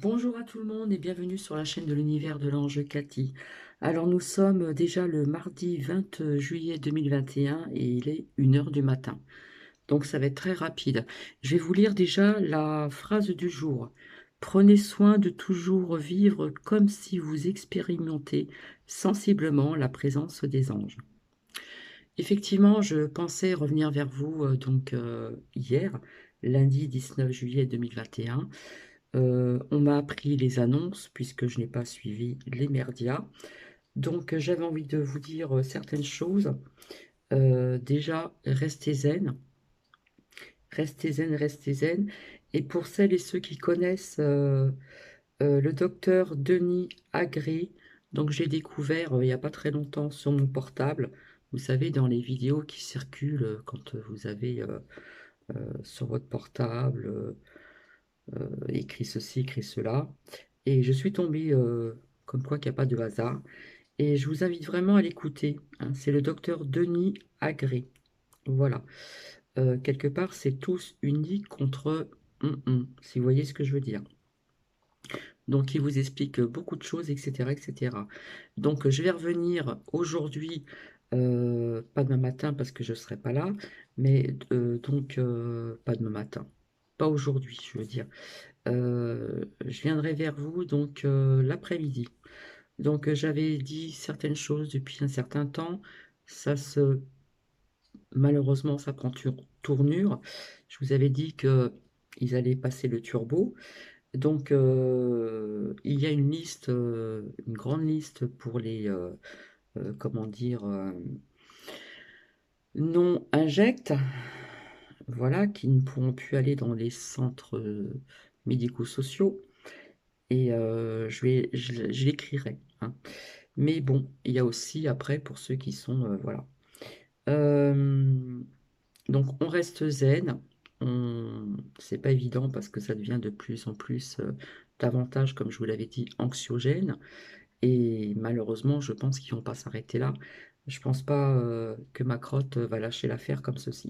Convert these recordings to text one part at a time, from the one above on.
Bonjour à tout le monde et bienvenue sur la chaîne de l'univers de l'ange Cathy. Alors nous sommes déjà le mardi 20 juillet 2021 et il est 1 heure du matin. Donc ça va être très rapide. Je vais vous lire déjà la phrase du jour. Prenez soin de toujours vivre comme si vous expérimentez sensiblement la présence des anges. Effectivement, je pensais revenir vers vous hier, lundi 19 juillet 2021. On m'a appris les annonces puisque je n'ai pas suivi les merdias. Donc j'avais envie de vous dire certaines choses. Déjà, restez zen, restez zen, restez zen. Et pour celles et ceux qui connaissent le docteur Denis Agré, donc j'ai découvert il n'y a pas très longtemps sur mon portable, vous savez, dans les vidéos qui circulent quand vous avez sur votre portable écrit ceci, écrit cela. Et je suis tombée comme quoi qu'il n'y a pas de hasard. Et je vous invite vraiment à l'écouter, hein. C'est le docteur Denis Agré. Voilà. Quelque part, c'est tous unis contre si vous voyez ce que je veux dire. Donc, il vous explique beaucoup de choses, etc., etc. Donc, je vais revenir aujourd'hui, pas demain matin parce que je ne serai pas là, mais pas demain matin, pas aujourd'hui, je veux dire. Je viendrai vers vous donc l'après-midi. Donc j'avais dit certaines choses depuis un certain temps. Ça se Malheureusement ça prend tournure. Je vous avais dit que ils allaient passer le turbo. Donc il y a une liste, une grande liste pour les comment dire non injectes, voilà, qui ne pourront plus aller dans les centres médico-sociaux. Et je l'écrirai, hein. Mais bon, il y a aussi après pour ceux qui sont, voilà. Euh, donc on reste zen. C'est pas évident parce que ça devient de plus en plus davantage, comme je vous l'avais dit, anxiogène. Et malheureusement, je pense qu'ils vont pas s'arrêter là. Je pense pas que ma crotte va lâcher l'affaire comme ceci.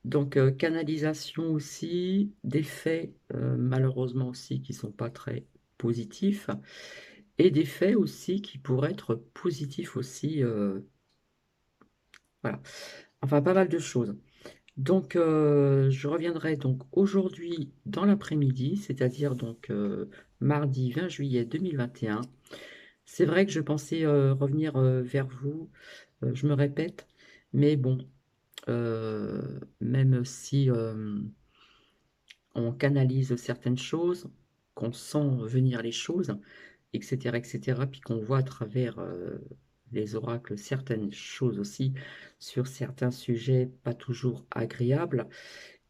Donc canalisation aussi, des faits malheureusement aussi qui sont pas très positifs. Et des faits aussi qui pourraient être positifs aussi, voilà. Enfin, pas mal de choses. Donc, je reviendrai donc aujourd'hui dans l'après-midi, c'est-à-dire donc mardi 20 juillet 2021. C'est vrai que je pensais revenir vers vous, je me répète, mais bon, même si on canalise certaines choses, qu'on sent venir les choses, etc., etc., puis qu'on voit à travers les oracles certaines choses aussi sur certains sujets pas toujours agréables,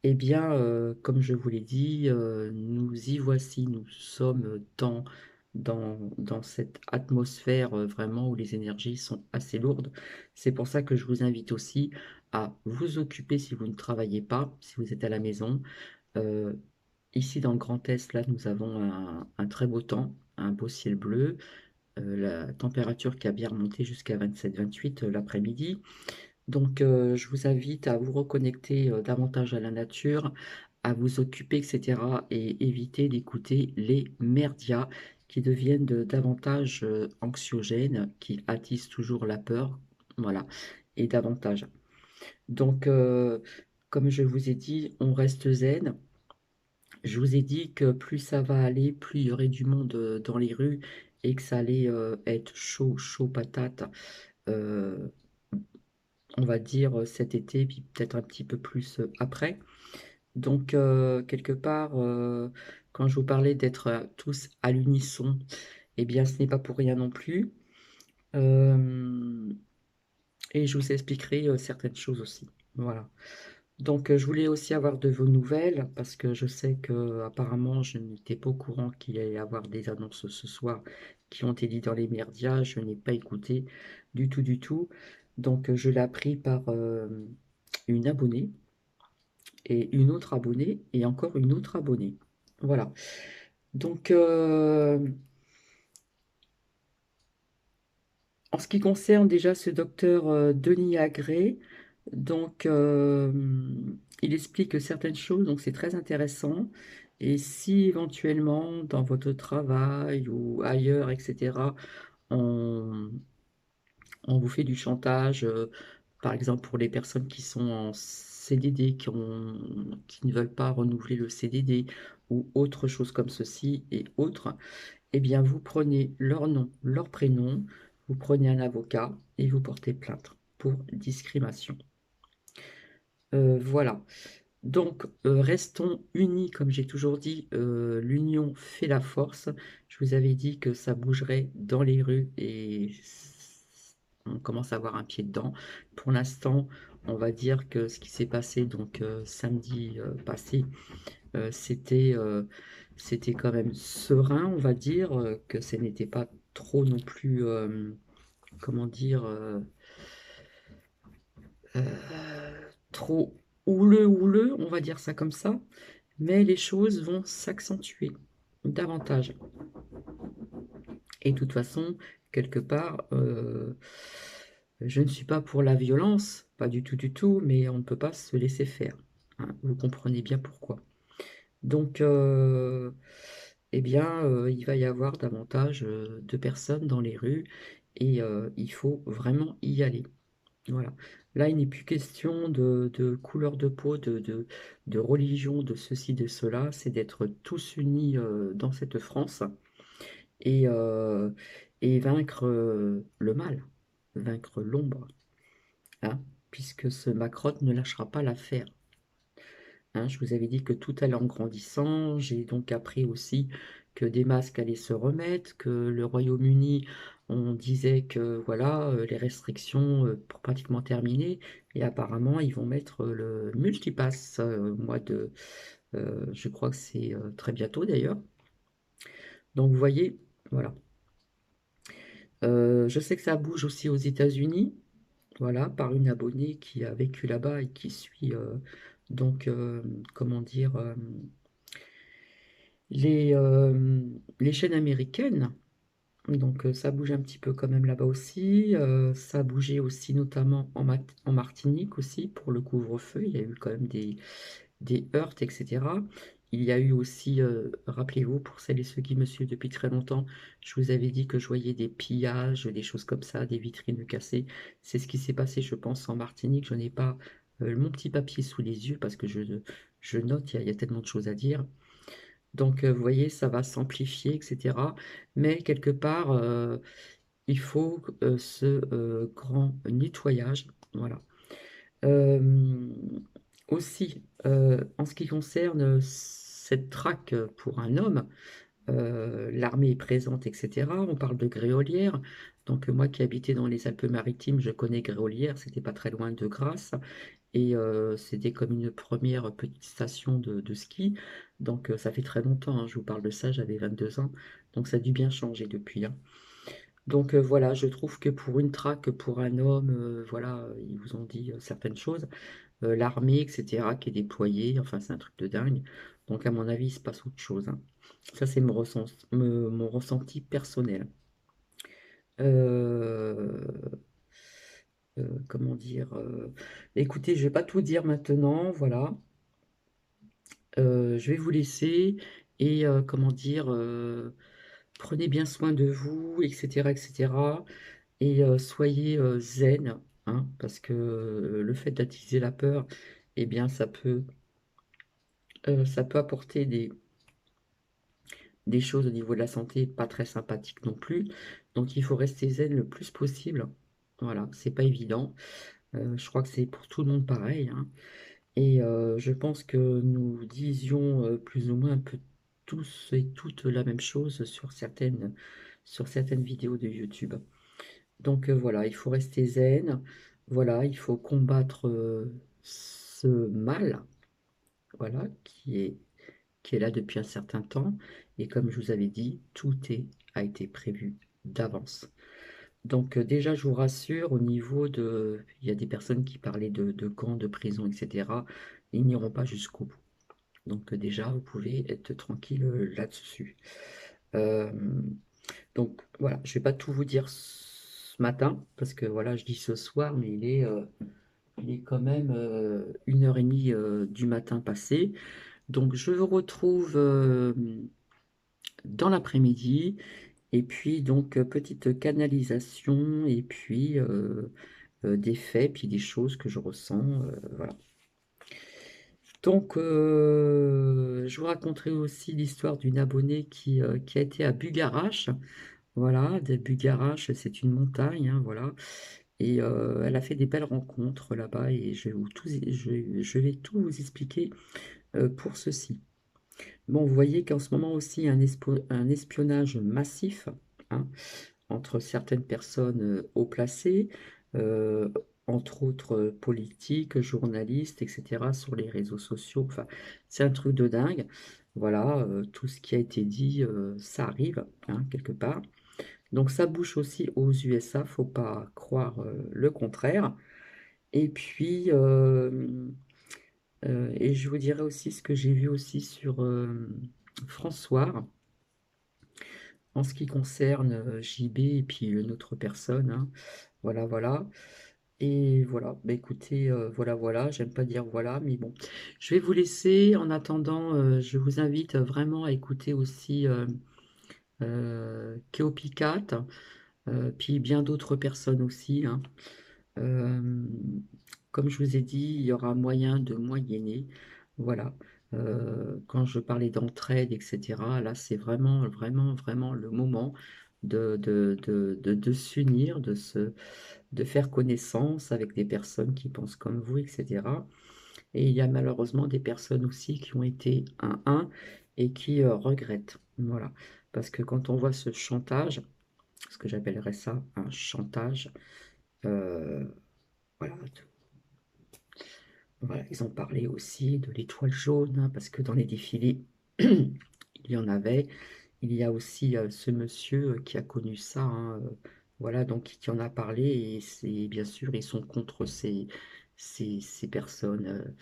eh bien, comme je vous l'ai dit, nous y voici, nous sommes dans cette atmosphère vraiment où les énergies sont assez lourdes. C'est pour ça que je vous invite aussi à vous occuper si vous ne travaillez pas, si vous êtes à la maison. Euh, Ici dans le Grand Est, là, nous avons un très beau temps, un beau ciel bleu, la température qui a bien remonté jusqu'à 27-28 l'après-midi. Donc, je vous invite à vous reconnecter davantage à la nature, à vous occuper, etc. et éviter d'écouter les merdias qui deviennent davantage anxiogènes, qui attisent toujours la peur, voilà, et davantage. Donc, comme je vous ai dit, on reste zen. Je vous ai dit que plus ça va aller, plus il y aurait du monde dans les rues et que ça allait être chaud, chaud patate, euh, on va dire cet été, puis peut-être un petit peu plus après. Donc, quelque part, quand je vous parlais d'être tous à l'unisson, eh bien, ce n'est pas pour rien non plus. Euh, et je vous expliquerai certaines choses aussi. Voilà. Donc, je voulais aussi avoir de vos nouvelles parce que je sais que apparemment, je n'étais pas au courant qu'il allait y avoir des annonces ce soir qui ont été dites dans les médias. Je n'ai pas écouté du tout, du tout. Donc, je l'ai appris par une abonnée et une autre abonnée et encore une autre abonnée. Voilà. Donc, en ce qui concerne déjà ce docteur Denis Agré, donc il explique certaines choses, donc c'est très intéressant. Et si éventuellement, dans votre travail ou ailleurs, etc., on, on vous fait du chantage, par exemple pour les personnes qui sont en CDD, qui ne veulent pas renouveler le CDD, ou autre chose comme ceci et autres, eh bien vous prenez leur nom, leur prénom, vous prenez un avocat et vous portez plainte pour discrimination. Voilà. Donc, restons unis, comme j'ai toujours dit, l'union fait la force. Je vous avais dit que ça bougerait dans les rues et on commence à avoir un pied dedans. Pour l'instant, on va dire que ce qui s'est passé donc samedi passé, c'était c'était quand même serein, on va dire, que ce n'était pas trop non plus, comment dire, trop houleux, on va dire ça comme ça. Mais les choses vont s'accentuer davantage. Et de toute façon, quelque part, je ne suis pas pour la violence, pas du tout, mais on ne peut pas se laisser faire, hein, vous comprenez bien pourquoi. Donc, eh bien, il va y avoir davantage de personnes dans les rues et il faut vraiment y aller. Voilà. Là, il n'est plus question de couleur de peau, de religion, de ceci, de cela. C'est d'être tous unis dans cette France et, euh, et vaincre le mal, vaincre l'ombre, hein, puisque ce Macron ne lâchera pas l'affaire. Hein, je vous avais dit que tout allait en grandissant. J'ai donc appris aussi que des masques allaient se remettre, que le Royaume-Uni, on disait que voilà, les restrictions pour pratiquement terminer. Et apparemment, ils vont mettre le multipass au mois de, je crois que c'est très bientôt d'ailleurs. Donc vous voyez, voilà. Je sais que ça bouge aussi aux États-Unis, voilà, par une abonnée qui a vécu là-bas et qui suit donc, comment dire, les, euh, les chaînes américaines. Donc ça bouge un petit peu quand même là-bas aussi. Ça a bougé aussi notamment en Martinique aussi pour le couvre-feu. Il y a eu quand même des heurts, etc. Il y a eu aussi, rappelez-vous, pour celles et ceux qui me suivent depuis très longtemps, je vous avais dit que je voyais des pillages, des choses comme ça, des vitrines cassées. C'est ce qui s'est passé, je pense, en Martinique. Je n'ai pas mon petit papier sous les yeux parce que je note, il y a tellement de choses à dire. Donc, vous voyez, ça va s'amplifier, etc. Mais quelque part, il faut ce grand nettoyage. Voilà. Euh, Aussi, en ce qui concerne cette traque pour un homme, l'armée est présente, etc. On parle de Gréolière. Donc, moi qui habitais dans les Alpes-Maritimes, je connais Gréolière, c'était pas très loin de Grasse. Et c'était comme une première petite station de ski. Donc ça fait très longtemps, hein, je vous parle de ça, j'avais 22 ans. Donc ça a dû bien changer depuis, hein. Donc voilà, je trouve que pour une traque, pour un homme, voilà, ils vous ont dit certaines choses. L'armée, etc., qui est déployée, enfin c'est un truc de dingue. Donc à mon avis, il se passe autre chose, hein. Ça, c'est mon ressenti personnel. Euh, comment dire écoutez, je vais pas tout dire maintenant, voilà. Je vais vous laisser et comment dire, prenez bien soin de vous, etc., etc. Et soyez zen, hein, parce que le fait d'attiser la peur, eh bien, ça peut apporter des choses au niveau de la santé pas très sympathiques non plus. Donc, il faut rester zen le plus possible. Voilà, c'est pas évident. Je crois que c'est pour tout le monde pareil, hein. Et je pense que nous disions plus ou moins un peu tous et toutes la même chose sur certaines vidéos de YouTube. Donc voilà, il faut rester zen, voilà, il faut combattre ce mal, voilà, qui est là depuis un certain temps. Et comme je vous avais dit, a été prévu d'avance. Donc déjà, je vous rassure, au niveau de... Il y a des personnes qui parlaient de camps, de prison, etc. Ils n'iront pas jusqu'au bout. Donc déjà, vous pouvez être tranquille là-dessus. Euh, donc voilà, je vais pas tout vous dire ce matin, parce que voilà, je dis ce soir, mais il est quand même 1h30 du matin passé. Donc, je vous retrouve dans l'après-midi. Et puis, donc, petite canalisation. Et puis, des faits, puis des choses que je ressens. Voilà. Donc, je vous raconterai aussi l'histoire d'une abonnée qui a été à Bugarache. Voilà, de Bugarache, c'est une montagne, hein, voilà. Et elle a fait des belles rencontres là-bas et je vais tout vous expliquer pour ceci. Bon, vous voyez qu'en ce moment aussi, il y a un espionnage massif, hein, entre certaines personnes haut placées, euh, entre autres politiques, journalistes, etc., sur les réseaux sociaux. Enfin, c'est un truc de dingue. Voilà, tout ce qui a été dit, ça arrive, hein, quelque part. Donc ça bouge aussi aux USA, faut pas croire le contraire. Et puis, et je vous dirai aussi ce que j'ai vu aussi sur François en ce qui concerne JB et puis une autre personne, hein. Voilà, voilà. Et voilà, bah écoutez, voilà, voilà, j'aime pas dire voilà, mais bon. Je vais vous laisser. En attendant, je vous invite vraiment à écouter aussi Keopicat, puis bien d'autres personnes aussi, hein. Euh, Comme je vous ai dit, il y aura moyen de moyenner. Voilà. Quand je parlais d'entraide, etc., là, c'est vraiment, vraiment, vraiment le moment de s'unir, de faire connaissance avec des personnes qui pensent comme vous, etc. Et il y a malheureusement des personnes aussi qui ont été un et qui regrettent. Voilà. Parce que quand on voit ce chantage, ce que j'appellerais ça un chantage, euh, voilà, voilà, ils ont parlé aussi de l'étoile jaune, hein, parce que dans les défilés, il y en avait. Il y a aussi ce monsieur qui a connu ça, hein, voilà, donc qui en a parlé, et c'est bien sûr, ils sont contre ces personnes.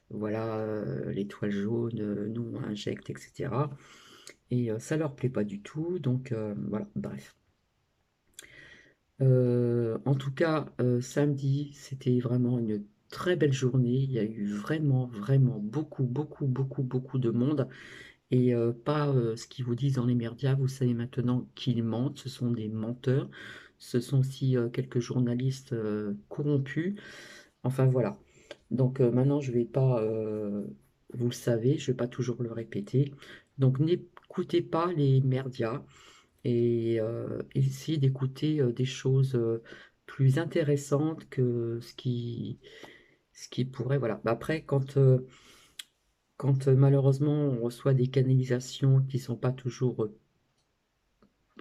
Voilà, l'étoile jaune, nous on injecte, etc. Et ça leur plaît pas du tout, donc voilà, bref. En tout cas, samedi, c'était vraiment une très belle journée. Il y a eu vraiment, vraiment beaucoup, beaucoup, beaucoup, beaucoup de monde. Et pas ce qu'ils vous disent dans les médias. Vous savez maintenant qu'ils mentent. Ce sont des menteurs. Ce sont aussi quelques journalistes corrompus. Enfin voilà. Donc maintenant, je vais pas, vous le savez, je vais pas toujours le répéter. Donc n'écoutez pas les médias et essayer d'écouter des choses plus intéressantes que ce qui pourrait, voilà. Bah, après, quand malheureusement on reçoit des canalisations qui sont pas toujours,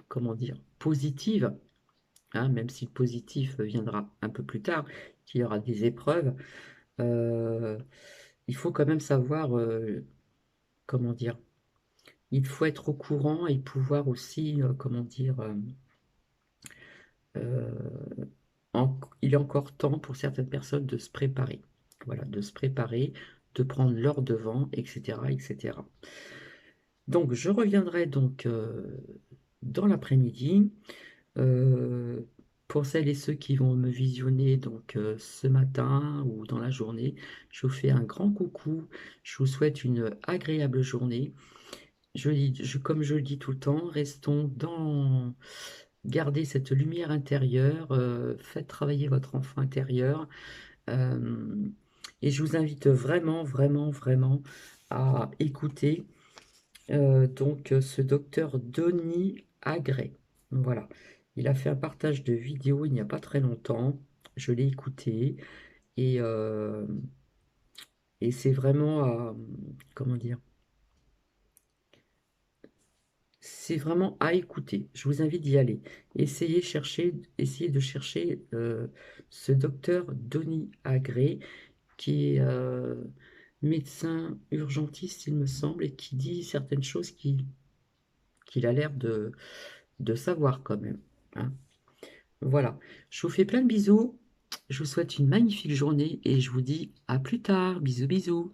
comment dire, positives, hein, même si le positif viendra un peu plus tard, qu'il y aura des épreuves, euh, il faut quand même savoir, comment dire, il faut être au courant et pouvoir aussi, comment dire, euh, il est encore temps pour certaines personnes de se préparer. Voilà, de se préparer, de prendre leur devant, etc., etc. Donc, je reviendrai donc dans l'après-midi. Euh, pour celles et ceux qui vont me visionner donc ce matin ou dans la journée, je vous fais un grand coucou. Je vous souhaite une agréable journée. Comme je le dis tout le temps, restons dans... Gardez cette lumière intérieure, faites travailler votre enfant intérieur. euh, et je vous invite vraiment, vraiment, vraiment à écouter ce docteur Denis Agré. Voilà. Il a fait un partage de vidéo il n'y a pas très longtemps. Je l'ai écouté et, euh, et c'est vraiment comment dire, c'est vraiment à écouter. Je vous invite d'y aller. Essayez de chercher ce docteur Denis Agré qui est médecin urgentiste, il me semble, et qui dit certaines choses qu'il a l'air de savoir quand même, hein. Voilà. Je vous fais plein de bisous. Je vous souhaite une magnifique journée et je vous dis à plus tard. Bisous, bisous.